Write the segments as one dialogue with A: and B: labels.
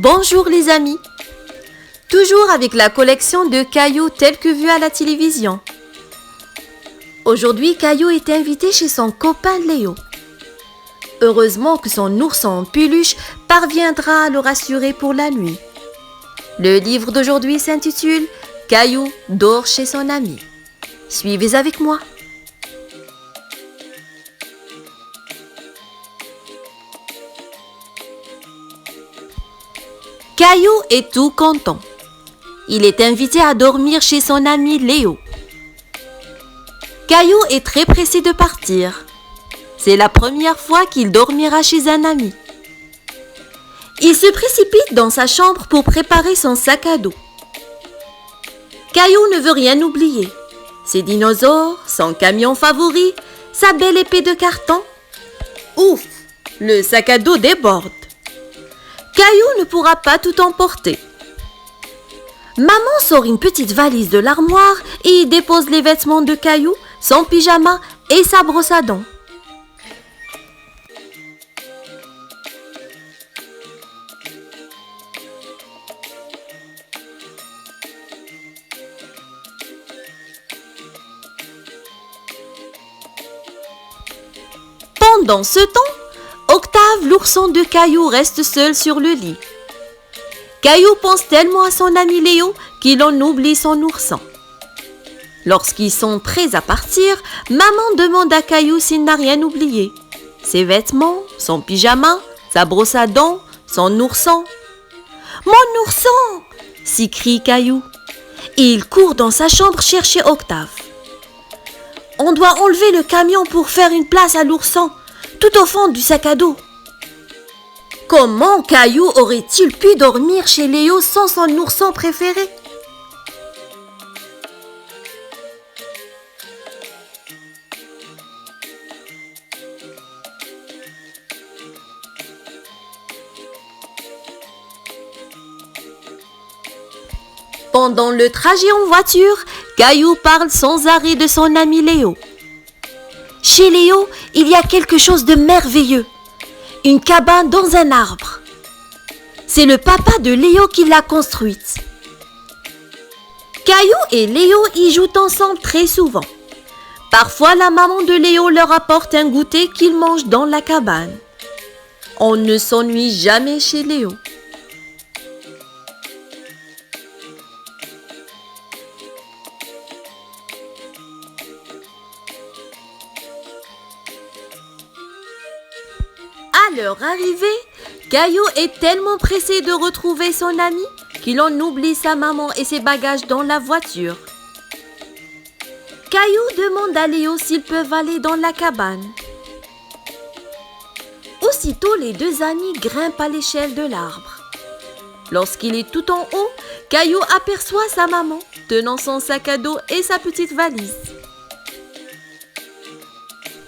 A: Bonjour les amis, toujours avec la collection de Caillou telle que vue à la télévision. Aujourd'hui, Caillou est invité chez son copain Léo. Heureusement que son ourson en peluche parviendra à le rassurer pour la nuit. Le livre d'aujourd'hui s'intitule « Caillou dort chez son ami ». Suivez avec moi. Caillou est tout content. Il est invité à dormir chez son ami Léo. Caillou est très pressé de partir. C'est la première fois qu'il dormira chez un ami. Il se précipite dans sa chambre pour préparer son sac à dos. Caillou ne veut rien oublier. Ses dinosaures, son camion favori, sa belle épée de carton. Ouf, le sac à dos déborde. Caillou ne pourra pas tout emporter. Maman sort une petite valise de l'armoire et y dépose les vêtements de Caillou, son pyjama et sa brosse à dents. Pendant ce temps, Octave, l'ourson de Caillou, reste seul sur le lit. Caillou pense tellement à son ami Léo qu'il en oublie son ourson. Lorsqu'ils sont prêts à partir, maman demande à Caillou s'il n'a rien oublié. Ses vêtements, son pyjama, sa brosse à dents, son ourson. « Mon ourson !» s'écrie Caillou. Et il court dans sa chambre chercher Octave. « On doit enlever le camion pour faire une place à l'ourson, tout au fond du sac à dos. » Comment Caillou aurait-il pu dormir chez Léo sans son ourson préféré? Pendant le trajet en voiture, Caillou parle sans arrêt de son ami Léo. Chez Léo, il y a quelque chose de merveilleux. Une cabane dans un arbre. C'est le papa de Léo qui l'a construite. Caillou et Léo y jouent ensemble très souvent. Parfois, la maman de Léo leur apporte un goûter qu'ils mangent dans la cabane. On ne s'ennuie jamais chez Léo. À leur arrivée, Caillou est tellement pressé de retrouver son ami qu'il en oublie sa maman et ses bagages dans la voiture. Caillou demande à Léo s'ils peuvent aller dans la cabane. Aussitôt, les deux amis grimpent à l'échelle de l'arbre. Lorsqu'il est tout en haut, Caillou aperçoit sa maman tenant son sac à dos et sa petite valise.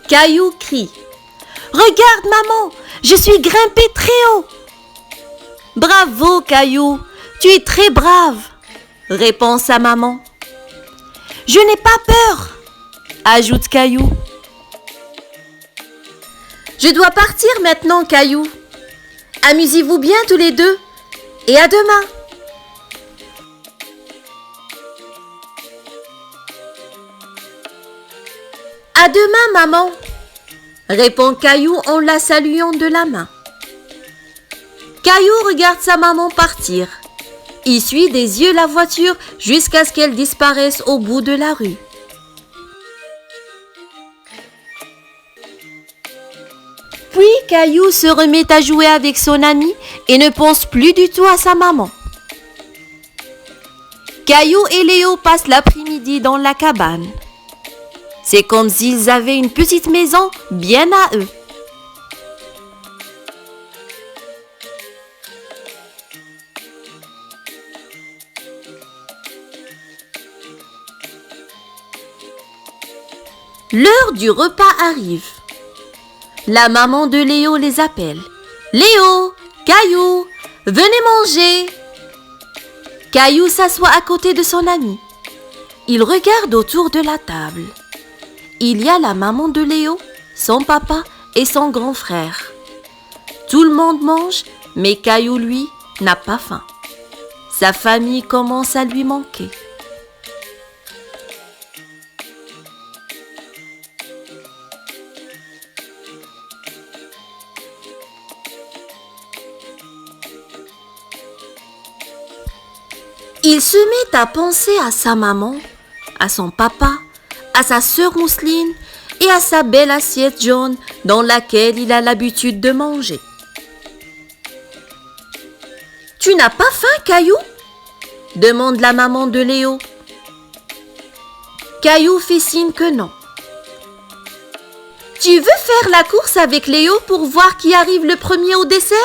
A: Caillou crie « Regarde maman, je suis grimpé très haut !»« Bravo Caillou, tu es très brave !» répond sa maman. « Je n'ai pas peur !» ajoute Caillou. « Je dois partir maintenant Caillou. Amusez-vous bien tous les deux et à demain !» « À demain maman !» répond Caillou en la saluant de la main. Caillou regarde sa maman partir. Il suit des yeux la voiture jusqu'à ce qu'elle disparaisse au bout de la rue. Puis Caillou se remet à jouer avec son ami et ne pense plus du tout à sa maman. Caillou et Léo passent l'après-midi dans la cabane. C'est comme s'ils avaient une petite maison bien à eux. L'heure du repas arrive. La maman de Léo les appelle. « Léo, Caillou, venez manger !» Caillou s'assoit à côté de son ami. Il regarde autour de la table. Il y a la maman de Léo, son papa et son grand frère. Tout le monde mange, mais Caillou, lui, n'a pas faim. Sa famille commence à lui manquer. Il se met à penser à sa maman, à son papa, à sa sœur Mousseline et à sa belle assiette jaune dans laquelle il a l'habitude de manger. « Tu n'as pas faim, Caillou ?» demande la maman de Léo. Caillou fait signe que non. « Tu veux faire la course avec Léo pour voir qui arrive le premier au dessert ?»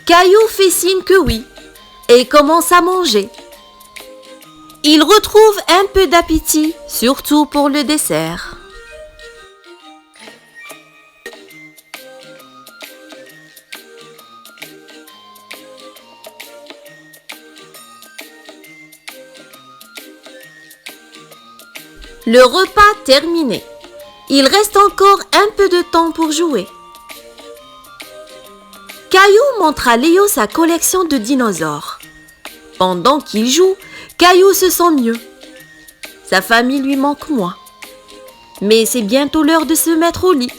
A: Caillou fait signe que oui et commence à manger. Il retrouve un peu d'appétit, surtout pour le dessert. Le repas terminé. Il reste encore un peu de temps pour jouer. Caillou montre à Léo sa collection de dinosaures. Pendant qu'il joue, Caillou se sent mieux. Sa famille lui manque moins. Mais c'est bientôt l'heure de se mettre au lit.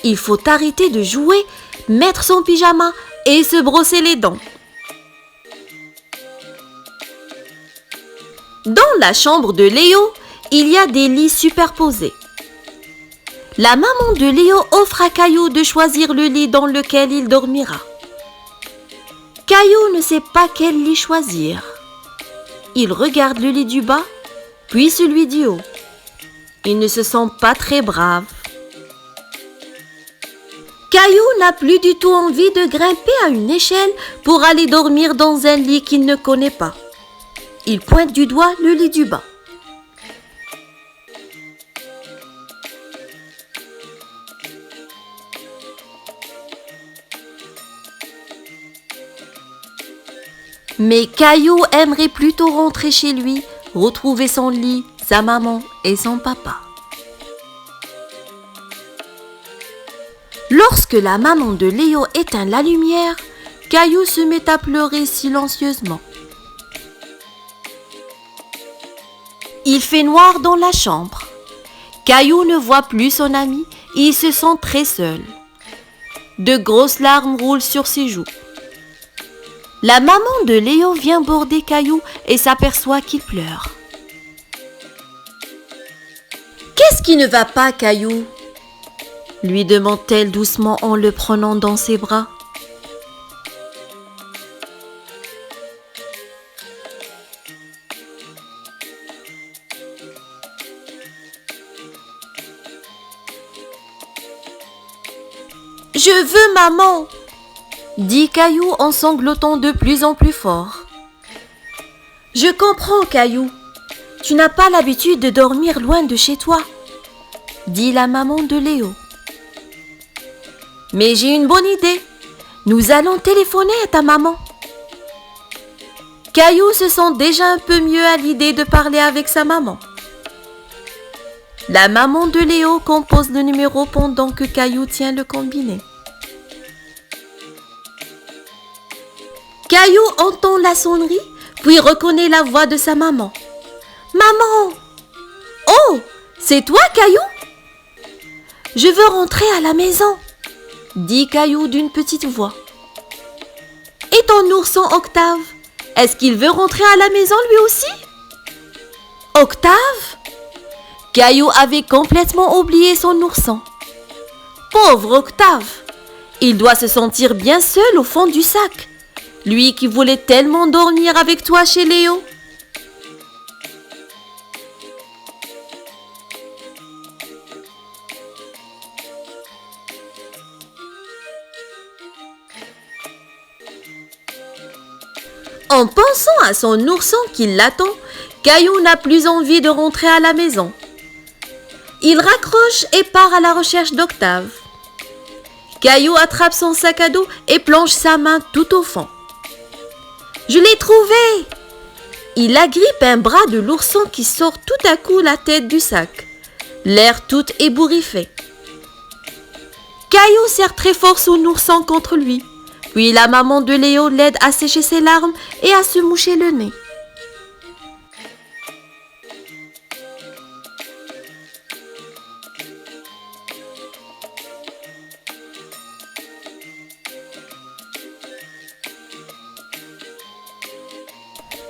A: Il faut arrêter de jouer, mettre son pyjama et se brosser les dents. Dans la chambre de Léo, il y a des lits superposés. La maman de Léo offre à Caillou de choisir le lit dans lequel il dormira. Caillou ne sait pas quel lit choisir. Il regarde le lit du bas, puis celui du haut. Il ne se sent pas très brave. Caillou n'a plus du tout envie de grimper à une échelle pour aller dormir dans un lit qu'il ne connaît pas. Il pointe du doigt le lit du bas. Mais Caillou aimerait plutôt rentrer chez lui, retrouver son lit, sa maman et son papa. Lorsque la maman de Léo éteint la lumière, Caillou se met à pleurer silencieusement. Il fait noir dans la chambre. Caillou ne voit plus son ami et il se sent très seul. De grosses larmes roulent sur ses joues. La maman de Léo vient border Caillou et s'aperçoit qu'il pleure. « Qu'est-ce qui ne va pas, Caillou ?» lui demande-t-elle doucement en le prenant dans ses bras. « Je veux maman !» dit Caillou en sanglotant de plus en plus fort. « Je comprends, Caillou. Tu n'as pas l'habitude de dormir loin de chez toi, » dit la maman de Léo. « Mais j'ai une bonne idée. Nous allons téléphoner à ta maman. » Caillou se sent déjà un peu mieux à l'idée de parler avec sa maman. La maman de Léo compose le numéro pendant que Caillou tient le combiné. Caillou entend la sonnerie, puis reconnaît la voix de sa maman. « Maman !»« Oh, c'est toi, Caillou ?»« Je veux rentrer à la maison, » dit Caillou d'une petite voix. « Et ton ourson Octave, est-ce qu'il veut rentrer à la maison lui aussi ?»« Octave ?» Caillou avait complètement oublié son ourson. « Pauvre Octave, il doit se sentir bien seul au fond du sac. Lui qui voulait tellement dormir avec toi chez Léo. » En pensant à son ourson qui l'attend, Caillou n'a plus envie de rentrer à la maison. Il raccroche et part à la recherche d'Octave. Caillou attrape son sac à dos et plonge sa main tout au fond. « Je l'ai trouvé !» Il agrippe un bras de l'ourson qui sort tout à coup la tête du sac, l'air tout ébouriffé. Caillou serre très fort son ourson contre lui, Puis la maman de Léo l'aide à sécher ses larmes et à se moucher le nez.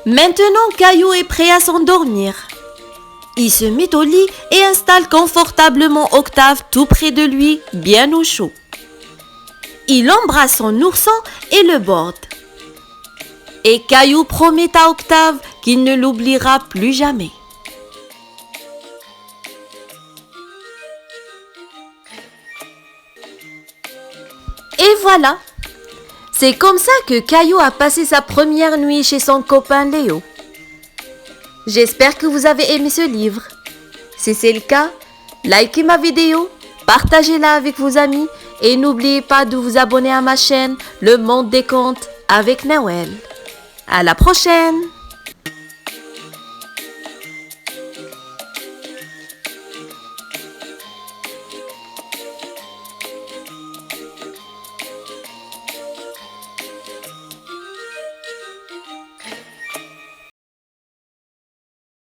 A: Maintenant, Caillou est prêt à s'endormir. Il se met au lit et installe confortablement Octave tout près de lui, bien au chaud. Il embrasse son ourson et le borde. Et Caillou promet à Octave qu'il ne l'oubliera plus jamais. Et voilà! C'est comme ça que Caillou a passé sa première nuit chez son copain Léo. J'espère que vous avez aimé ce livre. Si c'est le cas, likez ma vidéo, partagez-la avec vos amis et n'oubliez pas de vous abonner à ma chaîne Le Monde des Contes avec Nawel. À la prochaine!